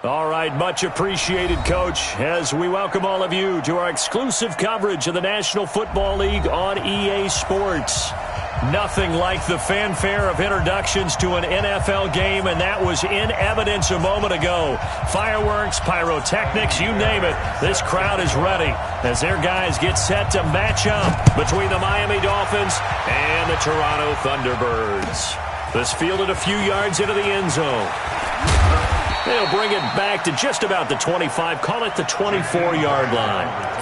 All right, much appreciated, Coach, as we welcome all of you to our exclusive coverage of the National Football League on EA Sports. Nothing like the fanfare of introductions to an NFL game, and that was in evidence a moment ago. Fireworks, pyrotechnics, you name it. This crowd is ready as their guys get set to match up between the Miami Dolphins and the Toronto Thunderbirds. This fielded a few yards into the end zone. They'll bring it back to just about the 25, call it the 24-yard line.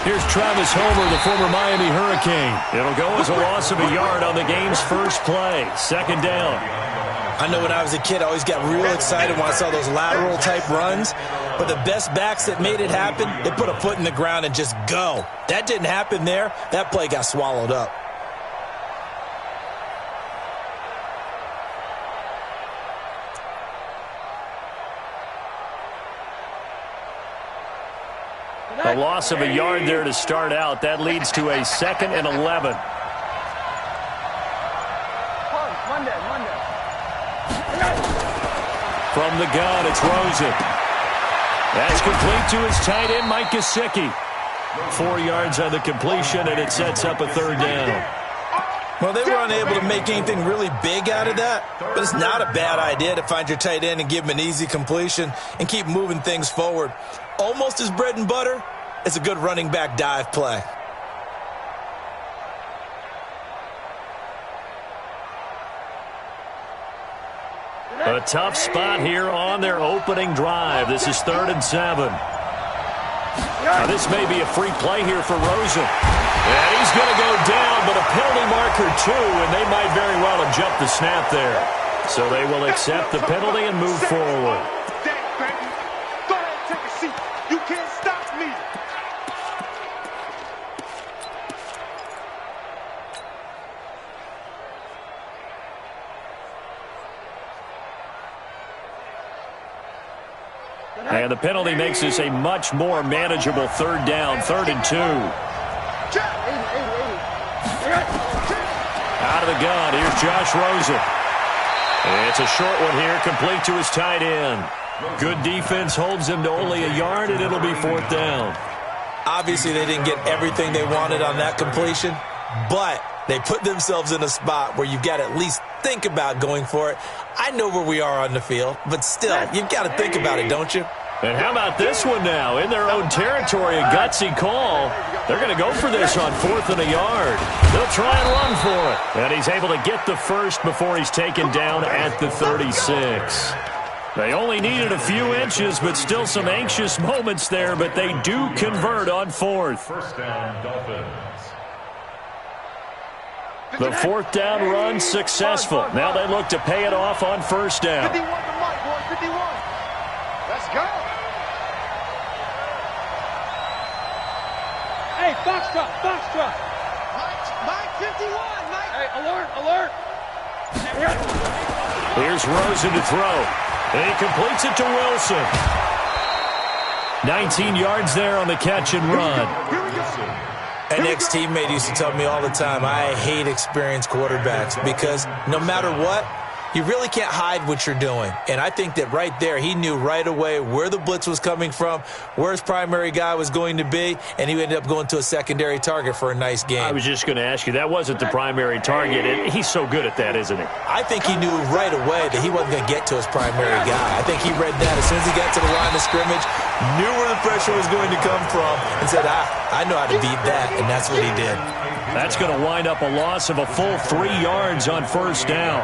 Here's Travis Homer, the former Miami Hurricane. It'll go as a loss of a yard on the game's first play. Second down. I know when I was a kid, I always got real excited when I saw those lateral-type runs. But the best backs that made it happen, they put a foot in the ground and just go. That didn't happen there. That play got swallowed up. A loss of a yard there to start out. That leads to a 2nd and 11. From the gun, it's Rosen. That's complete to his tight end, Mike Gesicki. 4 yards on the completion, and it sets up a third down. Well, they were unable to make anything really big out of that, but it's not a bad idea to find your tight end and give him an easy completion and keep moving things forward. Almost his bread and butter. It's a good running back dive play. A tough spot here on their opening drive. This is 3rd and 7. Now, this may be a free play here for Rosen. And he's going to go down, but a penalty marker too, and they might very well have jumped the snap there. So they will accept the penalty and move forward. And the penalty makes this a much more manageable third down, 3rd and 2. Out of the gun, here's Josh Rosen. It's a short one here, complete to his tight end. Good defense holds him to only a yard, and it'll be 4th down. Obviously, they didn't get everything they wanted on that completion, but they put themselves in a spot where you've got to at least think about going for it. I know where we are on the field, but still, you've got to think about it, don't you? And how about this one now? In their own territory, a gutsy call. They're going to go for this on 4th and a yard. They'll try and run for it. And he's able to get the first before he's taken down at the 36. They only needed a few inches, but still some anxious moments there, but they do convert on 4th. First down, Dolphins. The 4th down run successful. Now they look to pay it off on 1st down. 51 to Mike, boy, 51. Let's go. Hey, Foxtrot, Foxtrot. Mike 51, Mike. Hey, alert, alert. Here's Rosen to throw. And he completes it to Wilson. 19 yards there on the catch and run. An ex-teammate used to tell me all the time, I hate experienced quarterbacks because no matter what, you really can't hide what you're doing. And I think that right there, he knew right away where the blitz was coming from, where his primary guy was going to be, and he ended up going to a secondary target for a nice game. I was just going to ask you, that wasn't the primary target, and he's so good at that, isn't he? I think he knew right away that he wasn't going to get to his primary guy. I think he read that as soon as he got to the line of scrimmage, knew where the pressure was going to come from, and said, I know how to beat that, and that's what he did. That's going to wind up a loss of a full 3 yards on 1st down.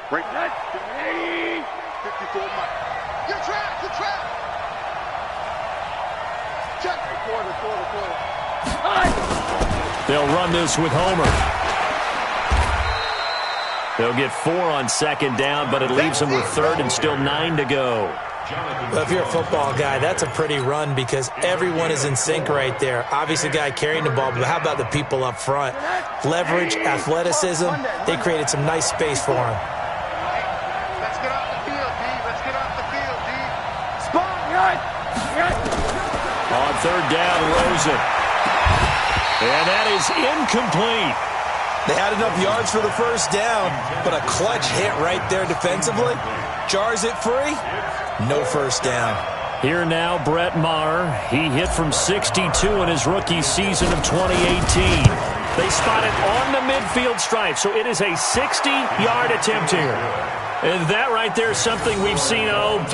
Break that. 54 Mike. You're trapped. You're trapped. Check. Quarter. They'll run this with Homer. They'll get 4 on second down, but it leaves them with third and still 9 to go. Well, if you're a football guy, that's a pretty run because everyone is in sync right there. Obviously, the guy carrying the ball, but how about the people up front? Leverage, athleticism, they created some nice space for him. Let's get off the field, D. Let's get off the field, D. On third down, Rosen. And that is incomplete. They had enough yards for the first down, but a clutch hit right there defensively. Jars it free. No first down. Here now, Brett Maher. He hit from 62 in his rookie season of 2018. They spot it on the midfield stripe, so it is a 60-yard attempt here. And that right there is something we've seen, 15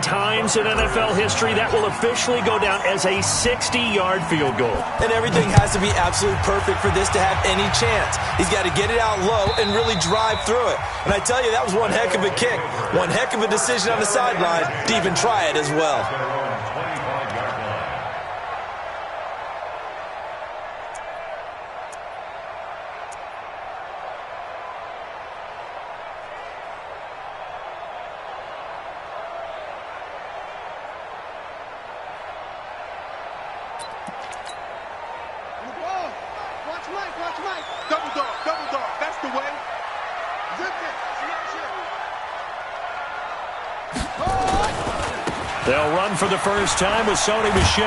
times in NFL history. That will officially go down as a 60-yard field goal. And everything has to be absolutely perfect for this to have any chance. He's got to get it out low and really drive through it. And I tell you, that was one heck of a kick. One heck of a decision on the sideline to even try it as well. Double dog. That's the way. Zip it. They'll run for the first time with Sony Michel.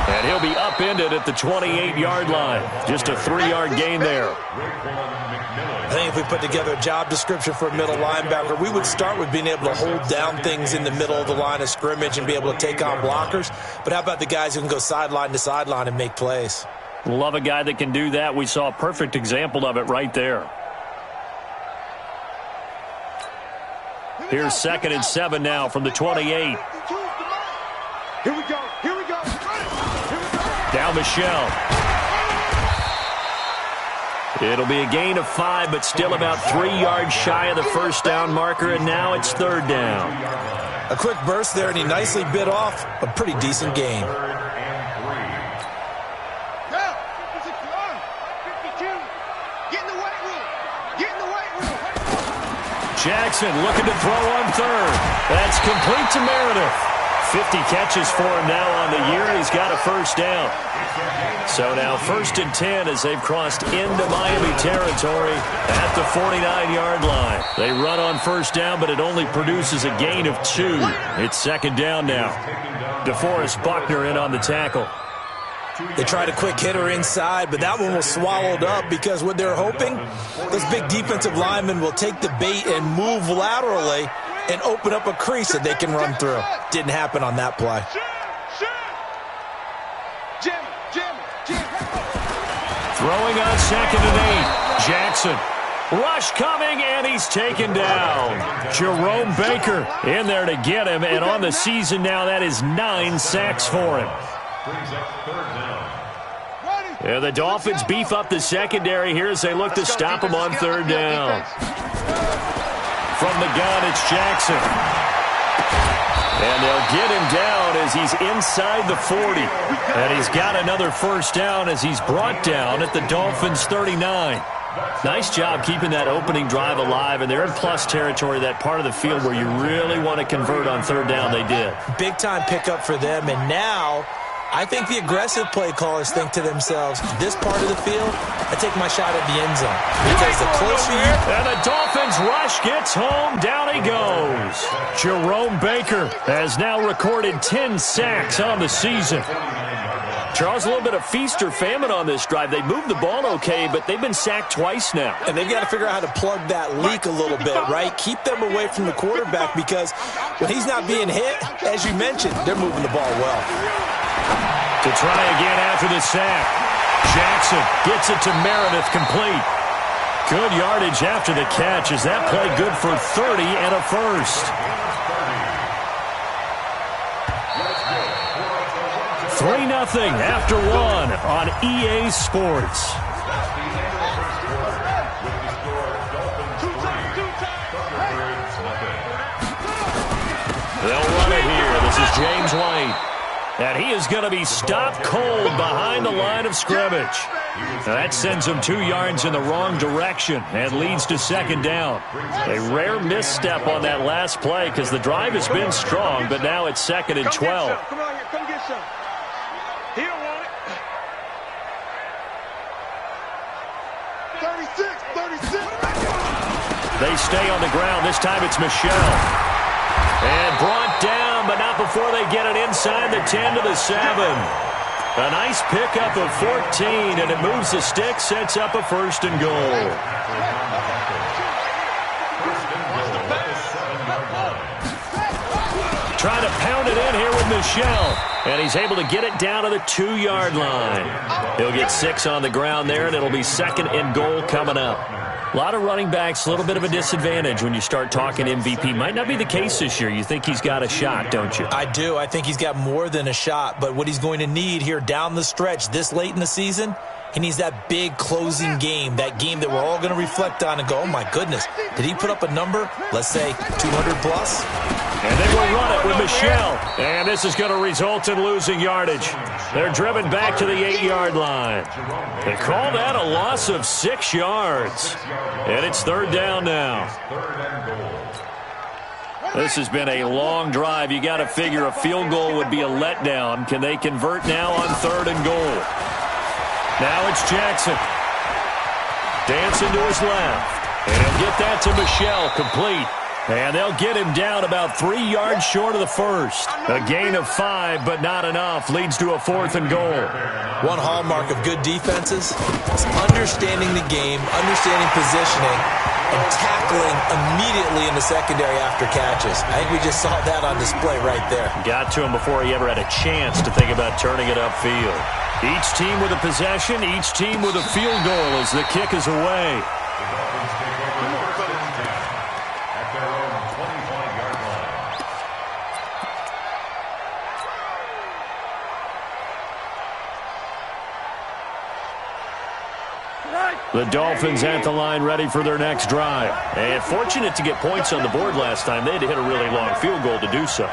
And he'll be upended at the 28-yard line. Just a 3-yard gain there. I think if we put together a job description for a middle linebacker, we would start with being able to hold down things in the middle of the line of scrimmage and be able to take on blockers. But how about the guys who can go sideline to sideline and make plays? Love a guy that can do that. We saw a perfect example of it right there. Here's 2nd and 7 now from the 28. Here we go. Down Michel. It'll be a gain of 5, but still about 3 yards shy of the first down marker, and now it's 3rd down. A quick burst there, and he nicely bit off a pretty decent gain. Jackson looking to throw on third. That's complete to Meredith. 50 catches for him now on the year, and he's got a first down. So now 1st and 10 as they've crossed into Miami territory at the 49-yard line. They run on first down, but it only produces a gain of 2. It's 2nd down now. DeForest Buckner in on the tackle. They tried a quick hitter inside, but that one was swallowed up because what they're hoping, those big defensive linemen will take the bait and move laterally and open up a crease that they can run through. Didn't happen on that play. Throwing on 2nd and 8. Jackson. Rush coming, and he's taken down. Jerome Baker in there to get him, and on the season now, that is 9 sacks for him. And the Dolphins beef up the secondary here as they look to stop him on 3rd down. From the gun, it's Jackson. And they'll get him down as he's inside the 40. And he's got another first down as he's brought down at the Dolphins' 39. Nice job keeping that opening drive alive, and they're in plus territory, that part of the field where you really want to convert on 3rd down. They did. Big-time pickup for them, and now I think the aggressive play callers think to themselves, this part of the field, I take my shot at the end zone. Because the closer you... And the Dolphins rush gets home. Down he goes. Jerome Baker has now recorded 10 sacks on the season. Charles, a little bit of feast or famine on this drive. They moved the ball okay, but they've been sacked twice now. And they've got to figure out how to plug that leak a little bit, right? Keep them away from the quarterback because when he's not being hit, as you mentioned, they're moving the ball well. To try again after the sack. Jackson gets it to Meredith, complete. Good yardage after the catch. Is that play good for 30 and a first? 3-0 after 1 on EA Sports. They'll run it here. This is James White. And he is going to be stopped cold behind the line of scrimmage. Now that sends them 2 yards in the wrong direction and leads to second down. A rare misstep on that last play because the drive has been strong, but now it's second and 12. Come on here, come get some. He don't want it. 36. They stay on the ground. This time it's Michel. And brought down, but not before they get it inside the 10 to the 7. A nice pickup of 14, and it moves the stick, sets up a first and goal. Trying to pound it in here with Michel, and he's able to get it down to the 2-yard line. He'll get 6 on the ground there, and it'll be second and goal coming up. A lot of running backs, a little bit of a disadvantage when you start talking MVP. Might not be the case this year. You think he's got a shot, don't you? I do. I think he's got more than a shot. But what he's going to need here down the stretch this late in the season, he needs that big closing game, that game that we're all going to reflect on and go, oh, my goodness, did he put up a number, let's say 200 plus? And they will run it with Michel. And this is going to result in losing yardage. They're driven back to the 8-yard line. They call that a loss of 6 yards. And it's third down now. This has been a long drive. You got to figure a field goal would be a letdown. Can they convert now on third and goal? Now it's Jackson. Dancing to his left. And he'll get that to Michel, complete. And they'll get him down about 3 yards short of the first. A gain of 5, but not enough. Leads to a fourth and goal. One hallmark of good defenses is understanding the game, understanding positioning, and tackling immediately in the secondary after catches. I think we just saw that on display right there. Got to him before he ever had a chance to think about turning it upfield. Each team with a possession, each team with a field goal as the kick is away. The Dolphins at the line ready for their next drive. And fortunate to get points on the board last time. They had to hit a really long field goal to do so.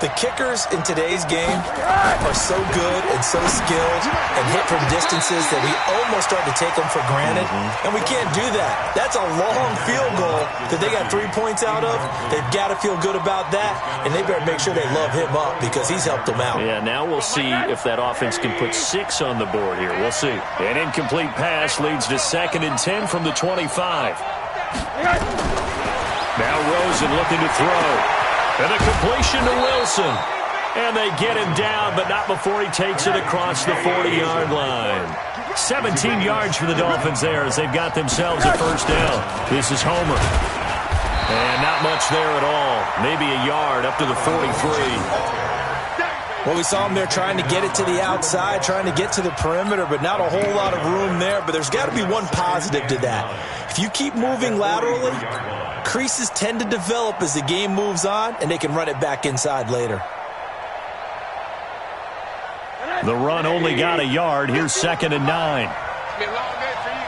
The kickers in today's game are so good and so skilled and hit from distances that we almost start to take them for granted. And we can't do that. That's a long field goal that they got 3 points out of. They've got to feel good about that, and they better make sure they love him up because he's helped them out. Yeah, now we'll see if that offense can put 6 on the board here. We'll see. An incomplete pass leads to second and 10 from the 25. Now Rosen looking to throw. And a completion to Wilson. And they get him down, but not before he takes it across the 40-yard line. 17 yards for the Dolphins there as they've got themselves a first down. This is Homer. And not much there at all. Maybe a yard up to the 43. Well, we saw him there trying to get it to the outside, trying to get to the perimeter, but not a whole lot of room there. But there's got to be one positive to that. If you keep moving laterally, creases tend to develop as the game moves on, and they can run it back inside later. The run only got a yard. Here's second and 9. It's been a long day for you.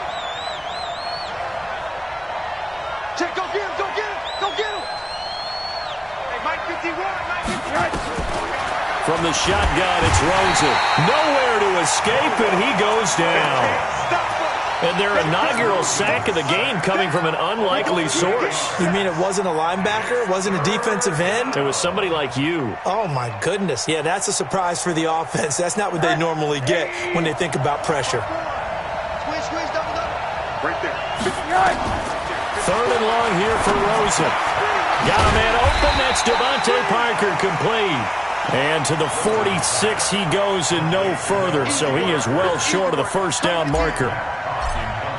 Check, go get him, go get him, go get him. Hey, Mike 51, Mike 51. From the shotgun, it's Rosen. Nowhere to escape, and he goes down. And their inaugural sack of the game coming from an unlikely source. You mean it wasn't a linebacker? It wasn't a defensive end? It was somebody like you. Oh, my goodness. Yeah, that's a surprise for the offense. That's not what they normally get when they think about pressure. Squeeze, double. Right there. Third and long here for Rosen. Got a man open. That's Devontae Parker complete. And to the 46 he goes and no further. So he is well short of the first down marker.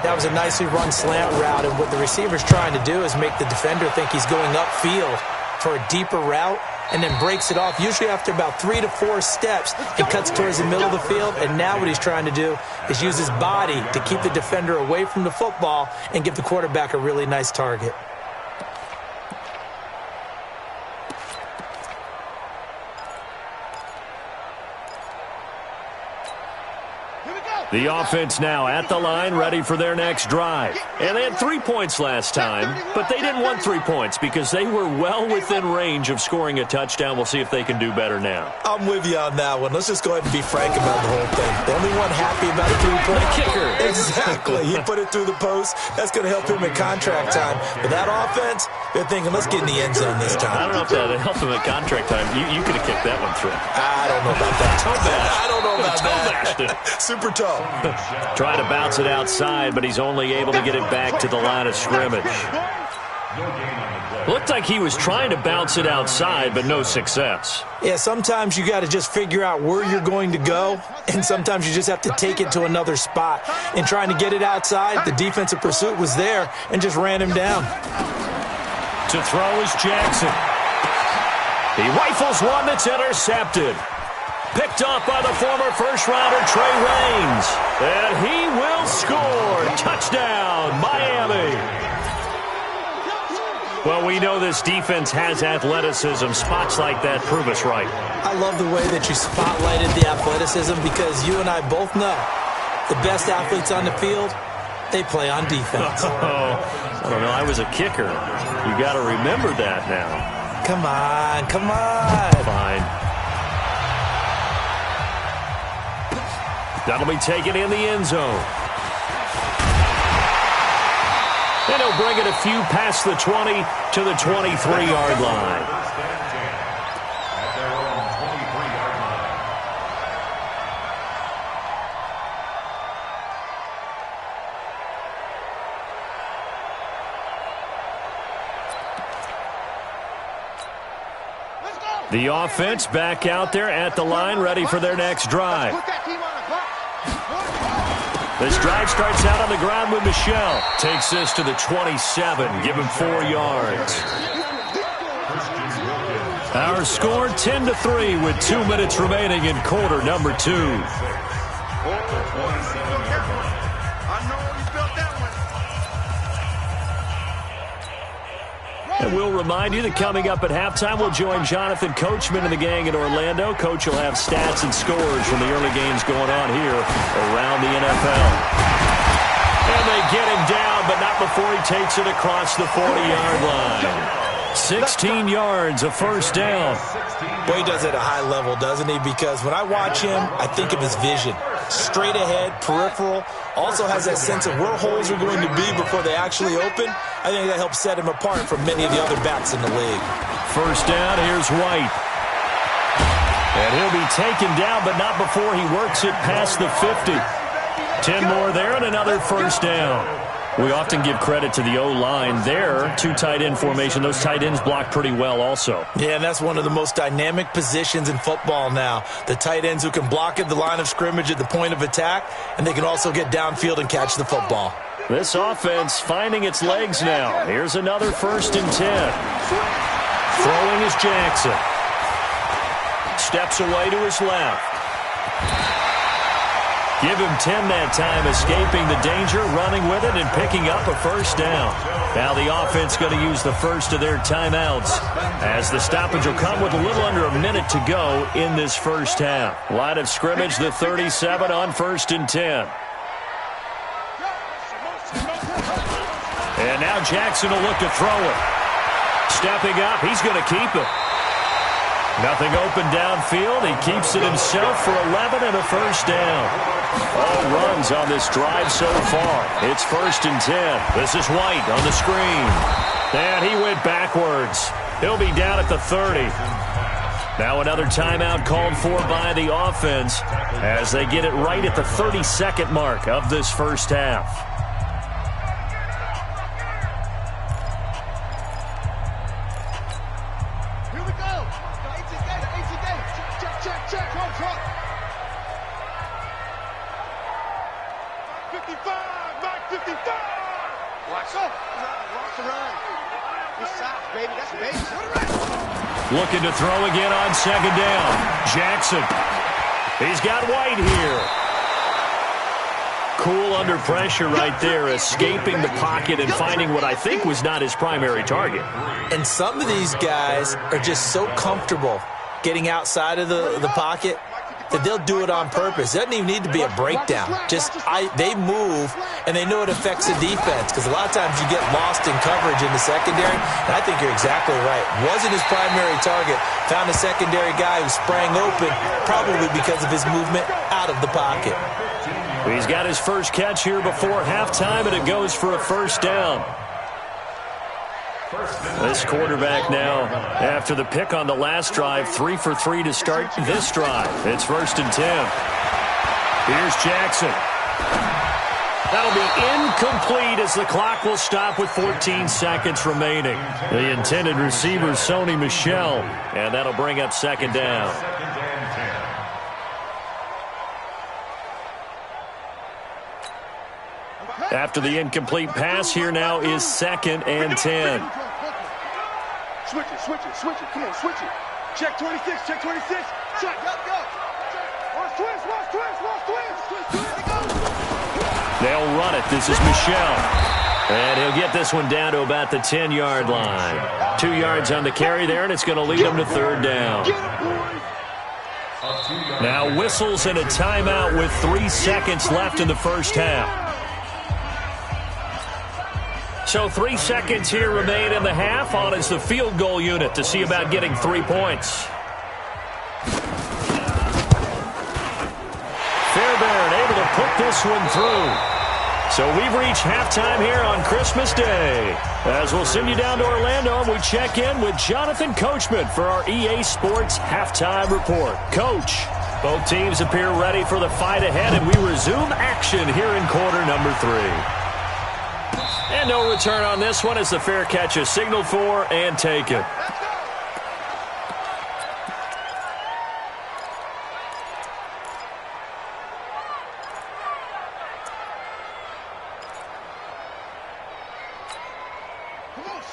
That was a nicely run slant route, and what the receiver's trying to do is make the defender think he's going upfield for a deeper route and then breaks it off, usually after about 3 to 4 steps, and cuts towards the middle of the field. And now what he's trying to do is use his body to keep the defender away from the football and give the quarterback a really nice target. The offense now at the line, ready for their next drive. And they had 3 points last time, but they didn't want 3 points because they were well within range of scoring a touchdown. We'll see if they can do better now. I'm with you on that one. Let's just go ahead and be frank about the whole thing. The only one happy about a 3-point kicker. Exactly. He put it through the post. That's going to help him in contract time. But that offense, they're thinking, let's get in the end zone this time. I don't know if that helped him at contract time. You could have kicked that one through. I don't know about that. I don't know about that. Super toe. Trying to bounce it outside, but he's only able to get it back to the line of scrimmage. Looked like he was trying to bounce it outside, but no success. Yeah, sometimes you got to just figure out where you're going to go, and sometimes you just have to take it to another spot. In trying to get it outside, the defensive pursuit was there and just ran him down. To throw is Jackson. He rifles one that's intercepted. Picked off by the former first-rounder Trey Waynes. And he will score. Touchdown, Miami. Well, we know this defense has athleticism. Spots like that prove us right. I love the way that you spotlighted the athleticism because you and I both know the best athletes on the field, they play on defense. I don't know. I was a kicker. You got to remember that now. Come on, come on. Fine. That'll be taken in the end zone. And he'll bring it a few past the 20 to the 23-yard line. The offense back out there at the line, ready for their next drive. This drive starts out on the ground with Michel. Takes this to the 27. Give him 4 yards. Our score 10-3 with 2 minutes remaining in quarter number 2. And we'll remind you that coming up at halftime, we'll join Jonathan Coachman and the gang in Orlando. Coach will have stats and scores from the early games going on here around the NFL. And they get him down, but not before he takes it across the 40-yard line. 16 yards, a first down. Boy, he does it at a high level, doesn't he? Because when I watch him, I think of his vision. Straight ahead, peripheral. Also has that sense of where holes are going to be before they actually open. I think that helps set him apart from many of the other backs in the league. First down, here's White. And he'll be taken down, but not before he works it past the 50. 10 more there and another first down. We often give credit to the O-line there. 2 tight end formation. Those tight ends block pretty well also. Yeah, and that's one of the most dynamic positions in football now. The tight ends who can block at the line of scrimmage at the point of attack, and they can also get downfield and catch the football. This offense finding its legs now. Here's another 1st and 10. Throwing is Jackson. Steps away to his left. Give him 10 that time, escaping the danger, running with it, and picking up a first down. Now the offense going to use the first of their timeouts as the stoppage will come with a little under a minute to go in this first half. Line of scrimmage, the 37 on 1st and 10. And now Jackson will look to throw it. Stepping up, he's going to keep it. Nothing open downfield. He keeps it himself for 11 and a first down. All runs on this drive so far. It's 1st and 10. This is White on the screen. And he went backwards. He'll be down at the 30. Now another timeout called for by the offense as they get it right at the 32nd mark of this first half. Looking to throw again on 2nd down. Jackson. He's got White here. Cool under pressure right there, escaping the pocket and finding what I think was not his primary target. And some of these guys are just so comfortable getting outside of the pocket that they'll do it on purpose. It doesn't even need to be a breakdown. They move, and they know it affects the defense because a lot of times you get lost in coverage in the secondary, and I think you're exactly right. Wasn't his primary target. Found a secondary guy who sprang open, probably because of his movement out of the pocket. He's got his first catch here before halftime, and it goes for a first down. This quarterback now, after the pick on the last drive, 3 for 3 to start this drive. It's 1st and 10. Here's Jackson. That'll be incomplete as the clock will stop with 14 seconds remaining. The intended receiver, Sony Michel, and that'll bring up 2nd down. After the incomplete pass, here now is 2nd and 10. Switch it. Come on, switch it. Check 26, check 26. Check, go. Watch twist. They'll run it. This is Michel. And he'll get this one down to about the 10-yard line. 2 yards on the carry there, and it's going to lead him to 3rd down. Now whistles and a timeout with 3 seconds left in the first half. So 3 seconds here remain in the half. On is the field goal unit to see about getting 3 points. Fairbairn able to put this one through. So we've reached halftime here on Christmas Day. As we'll send you down to Orlando, and we check in with Jonathan Coachman for our EA Sports Halftime Report. Coach, both teams appear ready for the fight ahead, and we resume action here in quarter number 3. And no return on this one as the fair catch is signaled for and taken.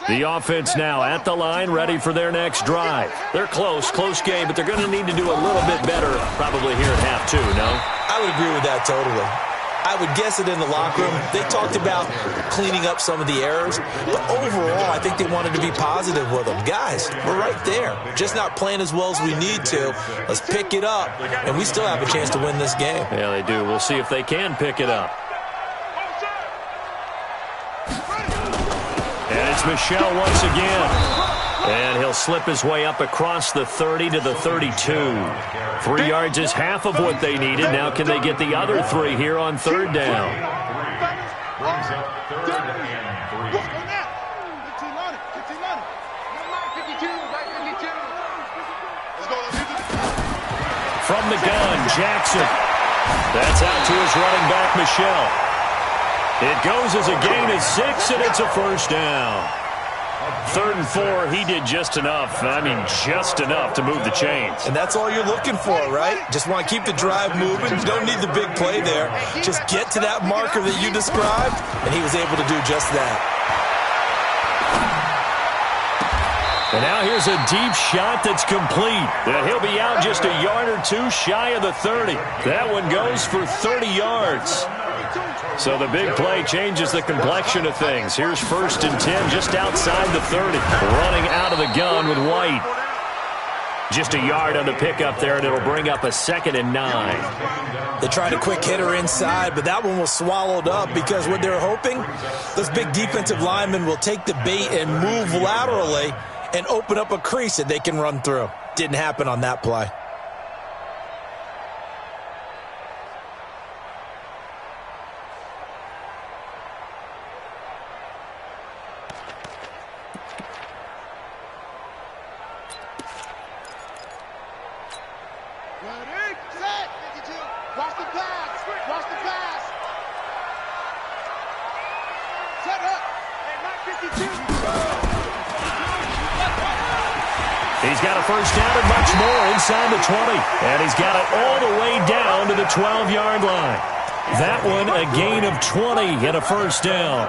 The offense now at the line, ready for their next drive. They're close game, but they're going to need to do a little bit better probably here at half 2, no? I would agree with that totally. I would guess it in the locker room. They talked about cleaning up some of the errors, but overall, I think they wanted to be positive with them. Guys, we're right there. Just not playing as well as we need to. Let's pick it up, and we still have a chance to win this game. Yeah, they do. We'll see if they can pick it up. And it's Michel once again. And he'll slip his way up across the 30 to the 32. 3 yards is half of what they needed. Now can they get the other 3 here on 3rd down? From the gun, Jackson. That's out to his running back, Michel. It goes as a gain of 6, and it's a first down. 3rd and 4, he did just enough. I mean, just enough to move the chains. And that's all you're looking for, right? Just want to keep the drive moving. You don't need the big play there. Just get to that marker that you described, and he was able to do just that. And now here's a deep shot that's complete. And he'll be out just a yard or 2 shy of the 30. That one goes for 30 yards. So the big play changes the complexion of things. Here's 1st and 10 just outside the 30. Running out of the gun with White. Just a yard on the pickup there, and it'll bring up a 2nd and 9. They tried a quick hitter inside, but that one was swallowed up because what they're hoping, those big defensive linemen will take the bait and move laterally and open up a crease that they can run through. Didn't happen on that play. He's got a first down and much more inside the 20. And he's got it all the way down to the 12-yard line. That one a gain of 20 and a first down.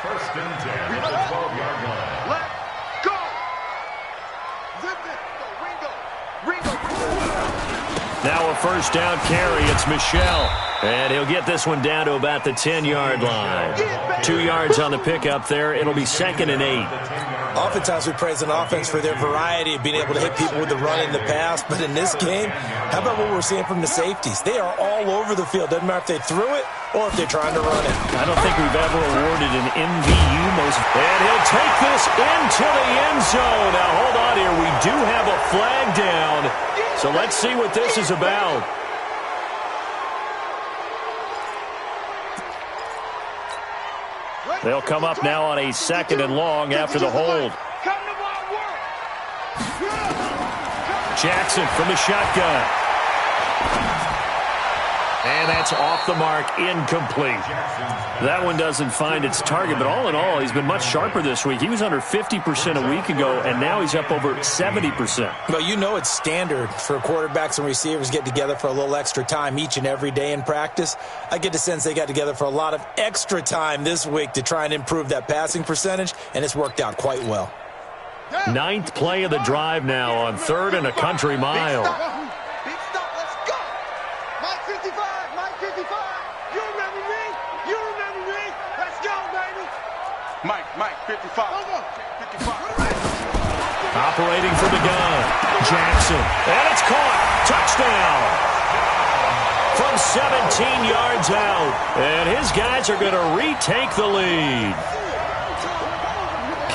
First and 10 at the 12-yard line. Let's go! Zip it! Ringo! Now a first down carry. It's Michel. And he'll get this one down to about the 10-yard line. 2 yards on the pickup there. It'll be 2nd and 8. Oftentimes we praise an offense for their variety of being able to hit people with the run and the pass, but in this game, how about what we're seeing from the safeties? They are all over the field. Doesn't matter if they threw it or if they're trying to run it. I don't think we've ever awarded an MVU most. And he'll take this into the end zone. Now, hold on here. We do have a flag down, so let's see what this is about. They'll come up now on a 2nd and long after the hold. Jackson from the shotgun. And that's off the mark, incomplete. That one doesn't find its target, but all in all, he's been much sharper this week. He was under 50% a week ago, and now he's up over 70%. Well, you know it's standard for quarterbacks and receivers get together for a little extra time each and every day in practice. I get the sense they got together for a lot of extra time this week to try and improve that passing percentage, and it's worked out quite well. 9th play of the drive now on 3rd and a country mile. Big stop, let's go. Mike 55, Mike 55. You remember me? You remember me? Let's go, baby. Mike 55. 55. Operating from the gun. Jackson. And it's caught. Touchdown. From 17 yards out. And his guys are going to retake the lead.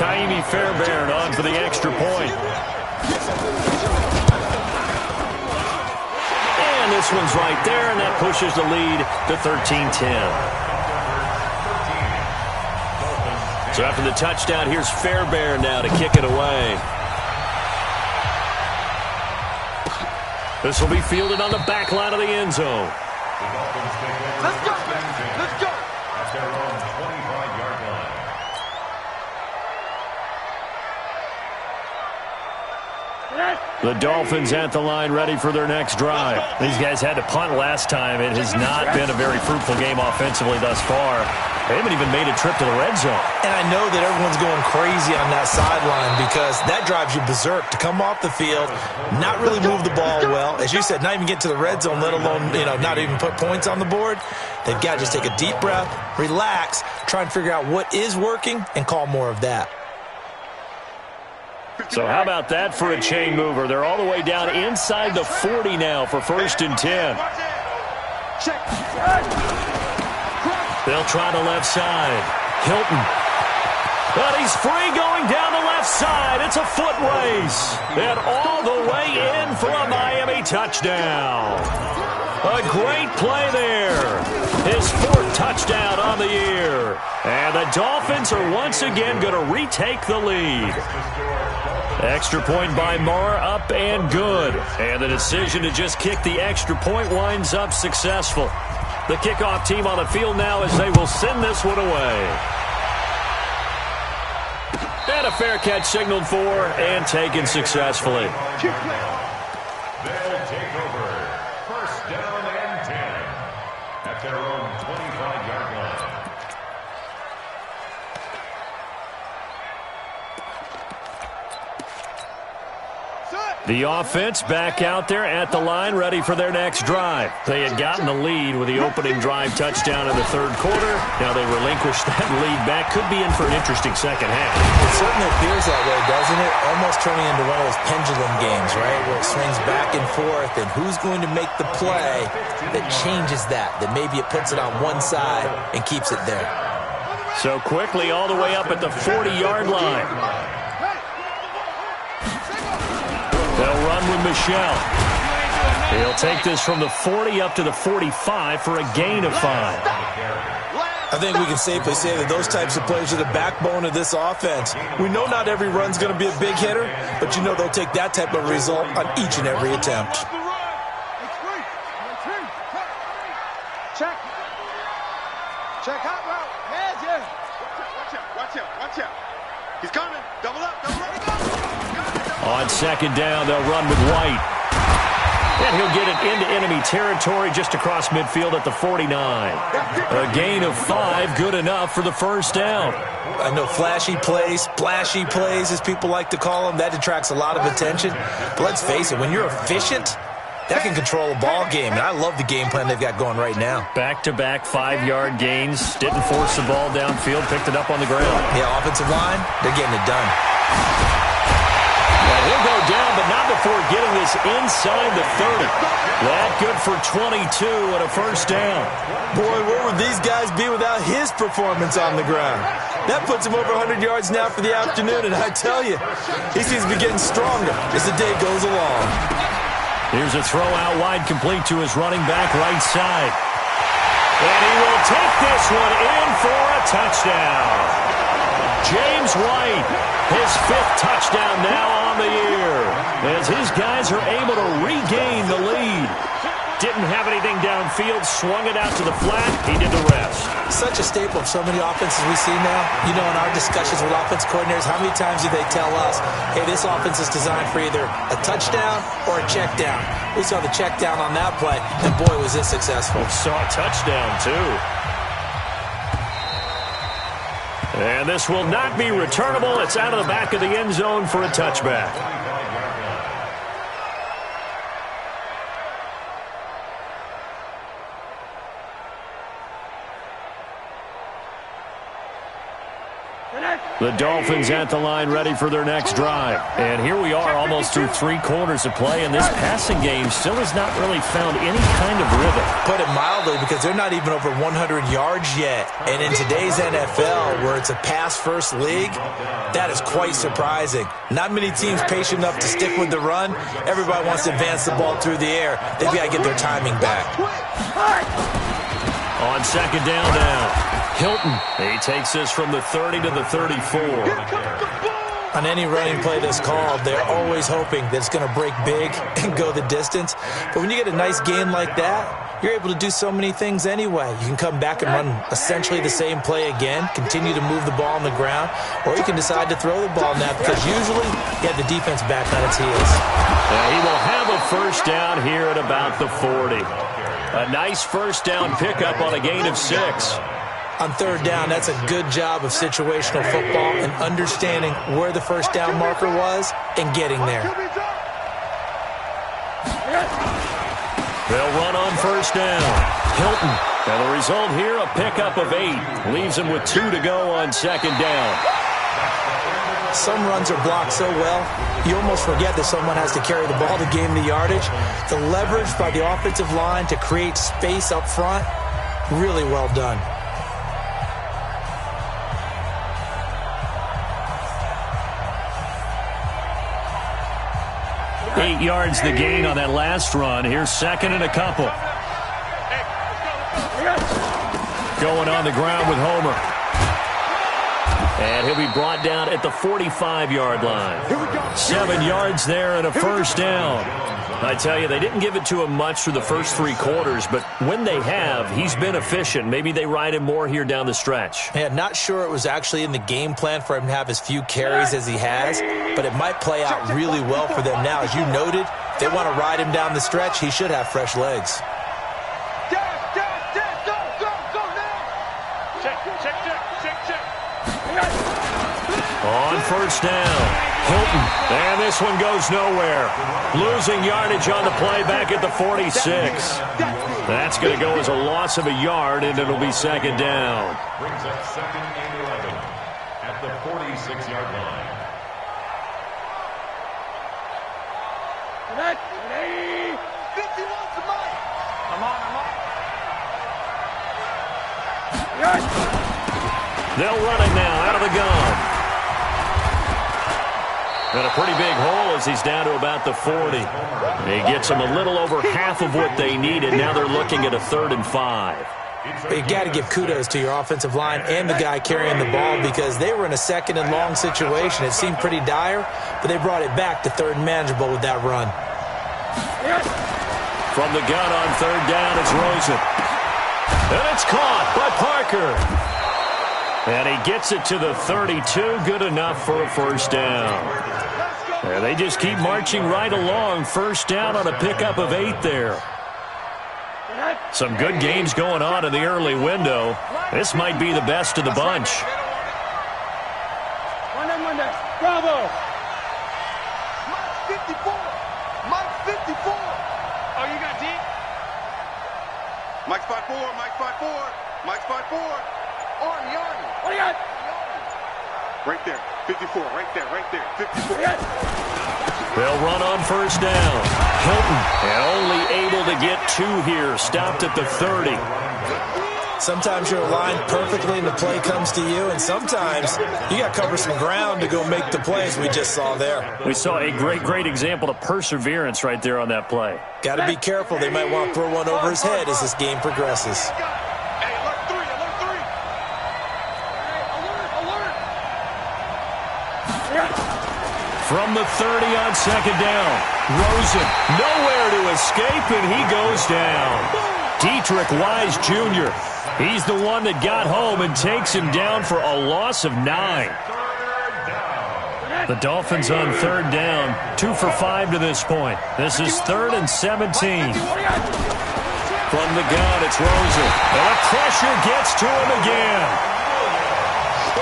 Kaimi Fairbairn on for the extra point. And this one's right there, and that pushes the lead to 13-10. So after the touchdown, here's Fairbairn now to kick it away. This will be fielded on the back line of the end zone. Let's go. Let's go. The Dolphins at the line ready for their next drive. These guys had to punt last time. It has not been a very fruitful game offensively thus far. They haven't even made a trip to the red zone. And I know that everyone's going crazy on that sideline because that drives you berserk to come off the field, not really move the ball well. As you said, not even get to the red zone, let alone, not even put points on the board. They've got to just take a deep breath, relax, try and figure out what is working, and call more of that. So how about that for a chain mover? They're all the way down inside the 40 now for 1st and 10. They'll try the left side. Hilton. But he's free going down the left side. It's a foot race. And all the way in for a Miami touchdown. A great play there. His 4th touchdown on the year. And the Dolphins are once again going to retake the lead. Extra point by Marr, up and good. And the decision to just kick the extra point winds up successful. The kickoff team on the field now as they will send this one away. And a fair catch signaled for and taken successfully. They'll take over. 1st down and 10 at their own 25-yard line. The offense back out there at the line, ready for their next drive. They had gotten the lead with the opening drive touchdown in the 3rd quarter. Now they relinquished that lead back. Could be in for an interesting second half. It certainly appears that way, doesn't it? Almost turning into one of those pendulum games, right, where it swings back and forth, and who's going to make the play that changes that maybe it puts it on one side and keeps it there. So quickly all the way up at the 40-yard line. They'll run with Michelle. He'll take this from the 40 up to the 45 for a gain of 5. I think we can safely say that those types of plays are the backbone of this offense. We know not every run's going to be a big hitter, but they'll take that type of result on each and every attempt. Check hot route. Yeah. Watch out. He's coming. Double up. On 2nd down, they'll run with White. And he'll get it into enemy territory just across midfield at the 49. A gain of 5, good enough for the 1st down. I know flashy plays, splashy plays, as people like to call them, that attracts a lot of attention. But let's face it, when you're efficient, that can control a ball game. And I love the game plan they've got going right now. Back-to-back 5-yard gains. Didn't force the ball downfield. Picked it up on the ground. Yeah, offensive line, they're getting it done. And he'll go down, but not before getting this inside the 30. That good for 22 and a first down. Boy, where would these guys be without his performance on the ground? That puts him over 100 yards now for the afternoon, and I tell you, he seems to be getting stronger as the day goes along. Here's a throw out wide, complete to his running back right side. And he will take this one in for a touchdown. James White, his 5th touchdown now on the year, as his guys are able to regain the lead. Didn't have anything downfield, swung it out to the flat, he did the rest. Such a staple of so many offenses we see now. You know, in our discussions with offense coordinators, how many times do they tell us, hey, this offense is designed for either a touchdown or a check down. We saw the check down on that play, and boy, was it successful. We saw a touchdown, too. And this will not be returnable. It's out of the back of the end zone for a touchback. The Dolphins at the line ready for their next drive. And here we are almost through 3 quarters of play, and this passing game still has not really found any kind of rhythm. Put it mildly, because they're not even over 100 yards yet. And in today's NFL, where it's a pass-first league, that is quite surprising. Not many teams patient enough to stick with the run. Everybody wants to advance the ball through the air. They've got to get their timing back. On second down now, Hilton. He takes this from the 30 to the 34. On any running play that's called, they're always hoping that it's going to break big and go the distance. But when you get a nice gain like that, you're able to do so many things anyway. You can come back and run essentially the same play again, continue to move the ball on the ground, or you can decide to throw the ball now because usually you have the defense back on its heels. He will have a first down here at about the 40. A nice first down pickup on a gain of 6. On third down, that's a good job of situational football and understanding where the first down marker was and getting there. They'll run on first down. Hilton. And the result here, a pickup of 8. Leaves him with 2 to go on second down. Some runs are blocked so well, you almost forget that someone has to carry the ball to gain the yardage. The leverage by the offensive line to create space up front, really well done. Eight yards the gain on that last run. Here's second and a couple. Going on the ground with Homer. And he'll be brought down at the 45-yard line. 7 yards there and a first down. I tell you, they didn't give it to him much through the first 3 quarters, but when they have, he's been efficient. Maybe they ride him more here down the stretch. Yeah, not sure it was actually in the game plan for him to have as few carries as he has, but it might play out really well for them now. As you noted, if they want to ride him down the stretch, he should have fresh legs. On first down, Hilton, and this one goes nowhere. Losing yardage on the play back at the 46. That's going to go as a loss of a yard, and it'll be second down. Brings up second and 11 at the 46-yard line. They'll run it now out of the gun. And a pretty big hole as he's down to about the 40. He gets them a little over half of what they needed. Now they're looking at a 3rd and 5. You got to give kudos to your offensive line and the guy carrying the ball because they were in a second and long situation. It seemed pretty dire, but they brought it back to 3rd and manageable with that run. From the gun on 3rd down, it's Rosen. And it's caught by Parker. And he gets it to the 32, good enough for a first down. And they just keep marching right along. First down on a pickup of 8 there. Some good games going on in the early window. This might be the best of the bunch. Bravo! Mike 54! Mike 54! Oh, you got deep? Mike's 5'4", Mike's 5'4", Mike's 5'4". Army. What do you got? Right there. 54. Right there. Right there. 54. They'll run on first down. Hilton only able to get 2 here. Stopped at the 30. Sometimes you're aligned perfectly and the play comes to you, and sometimes you got to cover some ground to go make the plays we just saw there. We saw a great example of perseverance right there on that play. Got to be careful. They might want to throw one over his head as this game progresses. Hey, alert 3. Alert 3. Alert. From the 30 on second down. Rosen nowhere to escape, and he goes down. Dietrich Wise Jr. He's the one that got home and takes him down for a loss of 9. The Dolphins on third down, 2 for 5 to this point. This is 3rd and 17. From the gun, it's Rosen. And the pressure gets to him again.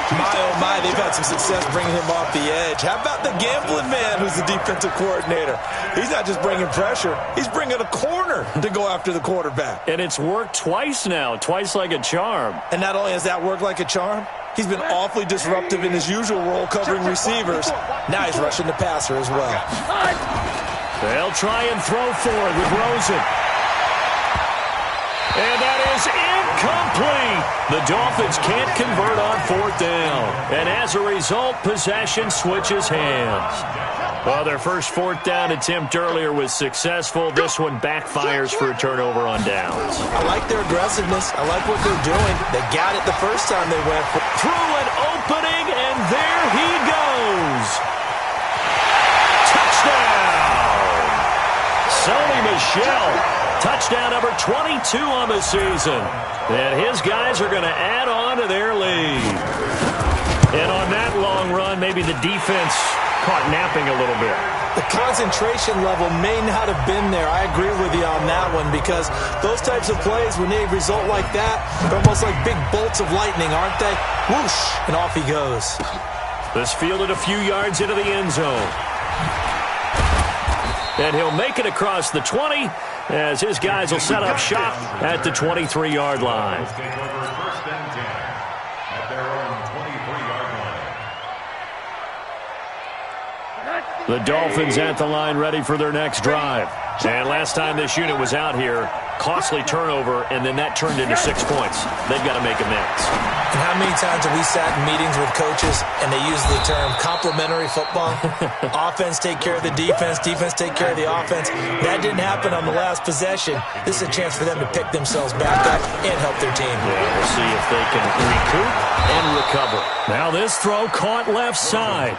My, oh my, they've had some success bringing him off the edge. How about the gambling man who's the defensive coordinator? He's not just bringing pressure. He's bringing a corner to go after the quarterback. And it's worked twice now, twice like a charm. And not only has that worked like a charm, he's been awfully disruptive in his usual role covering receivers. Now he's rushing the passer as well. They'll try and throw forward with Rosen. And that is incomplete. The Dolphins can't convert on 4th down. And as a result, possession switches hands. Well, their first 4th down attempt earlier was successful. This one backfires for a turnover on downs. I like their aggressiveness. I like what they're doing. They got it the first time they went for through an opening, and there he goes. Touchdown! Sony Michel. Touchdown number 22 on the season. And his guys are going to add on to their lead. And on that long run, maybe the defense caught napping a little bit. The concentration level may not have been there. I agree with you on that one, because those types of plays, when they result like that, they're almost like big bolts of lightning, aren't they? Whoosh, and off he goes. This fielded a few yards into the end zone. And he'll make it across the 20 as his guys will set up shop at the 23-yard line. The Dolphins at the line ready for their next drive. And last time this unit was out here, costly turnover, and then that turned into 6 points. They've got to make amends. And how many times have we sat in meetings with coaches and they use the term complementary football? Offense take care of the defense, defense take care of the offense. That didn't happen on the last possession. This is a chance for them to pick themselves back up and help their team. Yeah, we'll see if they can recoup and recover. Now this throw caught left side.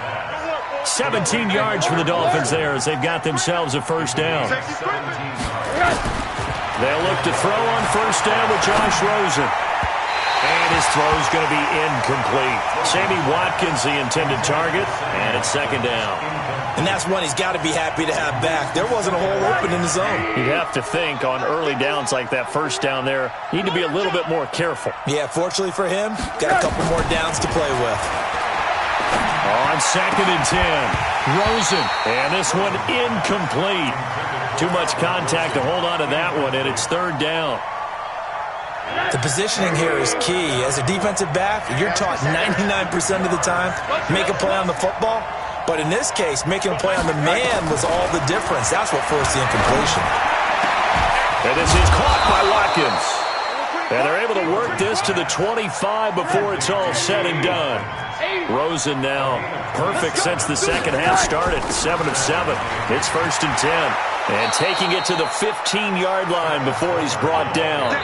17 yards for the Dolphins there as they've got themselves a first down. They'll look to throw on first down with Josh Rosen. And his throw's going to be incomplete. Sammy Watkins, the intended target, and it's second down. And that's one he's got to be happy to have back. There wasn't a hole open in the zone. You'd have to think on early downs like that first down there, you need to be a little bit more careful. Yeah, fortunately for him, got a couple more downs to play with. On 2nd and 10, Rosen, and this one incomplete. Too much contact to hold on to that one, and it's third down. The positioning here is key. As a defensive back, you're taught 99% of the time, make a play on the football. But in this case, making a play on the man was all the difference. That's what forced the incompletion. And this is caught by Watkins. And they're able to work this to the 25 before it's all said and done. Rosen now perfect since the second half started. 7 of 7. It's 1st and 10. And taking it to the 15-yard line before he's brought down.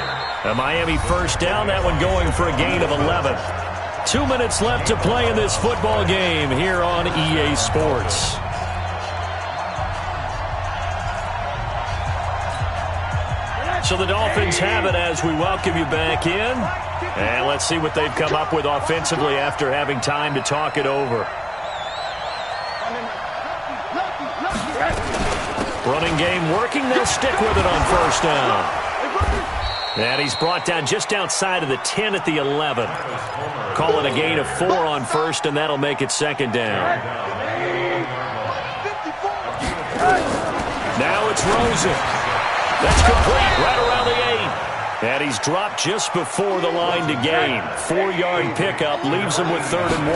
A Miami first down, that one going for a gain of 11. 2 minutes left to play in this football game here on EA Sports. So the Dolphins have it as we welcome you back in. And let's see what they've come up with offensively after having time to talk it over. Running game working. They'll stick with it on first down. And he's brought down just outside of the 10 at the 11. Call it a gain of 4 on first, and that'll make it second down. Now it's Rosen. That's complete right around the 8. And he's dropped just before the line to gain. 4-yard pickup leaves him with 3rd and 1.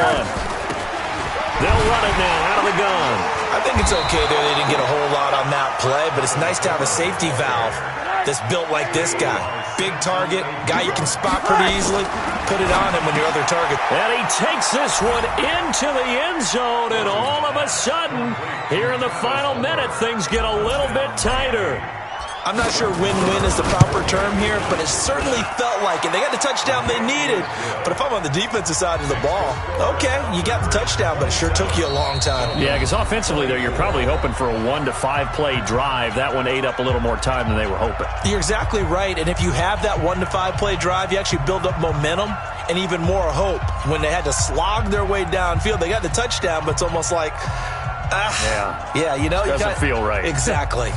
They'll run it now out of the gun. I think it's okay there. They didn't get a whole lot on that play, but it's nice to have a safety valve that's built like this guy. Big target, guy you can spot pretty easily. Put it on him when your other target. And he takes this one into the end zone, and all of a sudden, here in the final minute, things get a little bit tighter. I'm not sure win-win is the proper term here, but it certainly felt like it. They got the touchdown they needed. But if I'm on the defensive side of the ball, okay, you got the touchdown, but it sure took you a long time. Yeah, because offensively there, you're probably hoping for a 1 to 5 play drive. That one ate up a little more time than they were hoping. You're exactly right, and if you have that 1 to 5 play drive, you actually build up momentum and even more hope. When they had to slog their way downfield, they got the touchdown, but it's almost like, yeah, you know. Doesn't feel right. Exactly.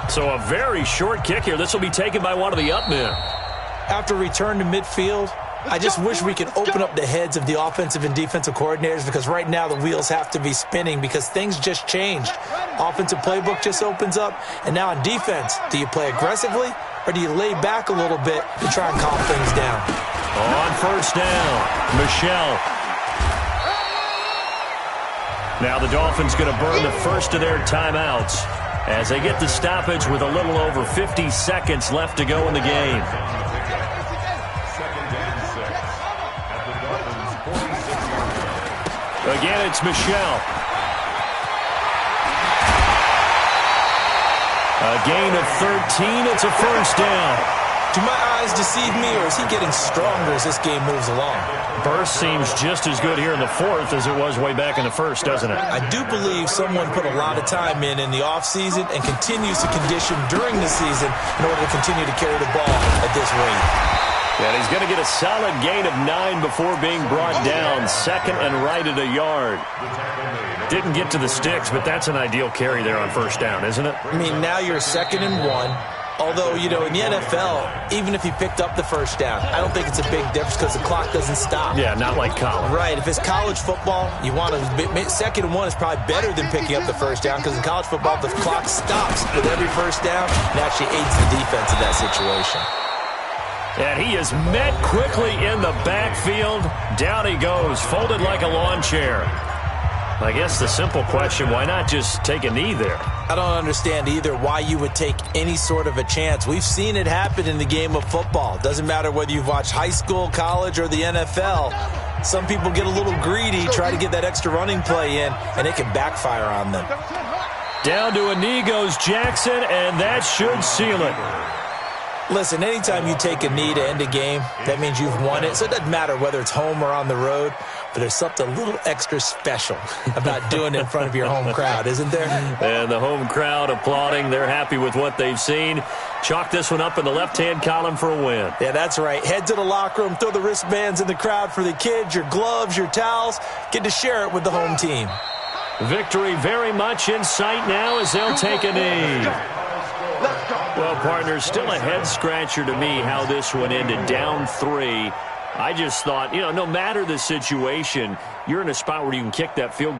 So a very short kick here. This will be taken by one of the up men. After return to midfield, I just wish we could open up the heads of the offensive and defensive coordinators, because right now the wheels have to be spinning because things just changed. Offensive playbook just opens up, and now on defense, do you play aggressively or do you lay back a little bit to try and calm things down? On first down, Michelle. Now the Dolphins going to burn the first of their timeouts as they get the stoppage with a little over 50 seconds left to go in the game. Again, it's Michelle. A gain of 13. It's a first down. Do my eyes deceive me, or is he getting stronger as this game moves along? Burst seems just as good here in the fourth as it was way back in the first, doesn't it? I do believe someone put a lot of time in the offseason and continues to condition during the season in order to continue to carry the ball at this rate. And he's going to get a solid gain of 9 before being brought down. Second and right at a yard. Didn't get to the sticks, but that's an ideal carry there on first down, isn't it? I mean, now you're 2nd and 1. Although, you know, in the NFL, even if you picked up the first down, I don't think it's a big difference because the clock doesn't stop. Yeah, not like college. Right. If it's college football, you want to 2nd and 1 is probably better than picking up the first down, because in college football, the clock stops with every first down and actually aids the defense in that situation. And he is met quickly in the backfield. Down he goes, folded like a lawn chair. I guess the simple question, why not just take a knee there? I don't understand either why you would take any sort of a chance. We've seen it happen in the game of football. Doesn't matter whether you've watched high school, college, or the NFL. Some people get a little greedy, try to get that extra running play in, and it can backfire on them. Down to a knee goes Jackson, and that should seal it. Listen, anytime you take a knee to end a game, that means you've won it. So it doesn't matter whether it's home or on the road, but there's something a little extra special about doing it in front of your home crowd, isn't there? And the home crowd applauding. They're happy with what they've seen. Chalk this one up in the left-hand column for a win. Yeah, that's right. Head to the locker room, throw the wristbands in the crowd for the kids, your gloves, your towels. Get to share it with the home team. Victory very much in sight now as they'll take a knee. Well, partners, still a head-scratcher to me how this one ended, down 3. I just thought, you know, no matter the situation, you're in a spot where you can kick that field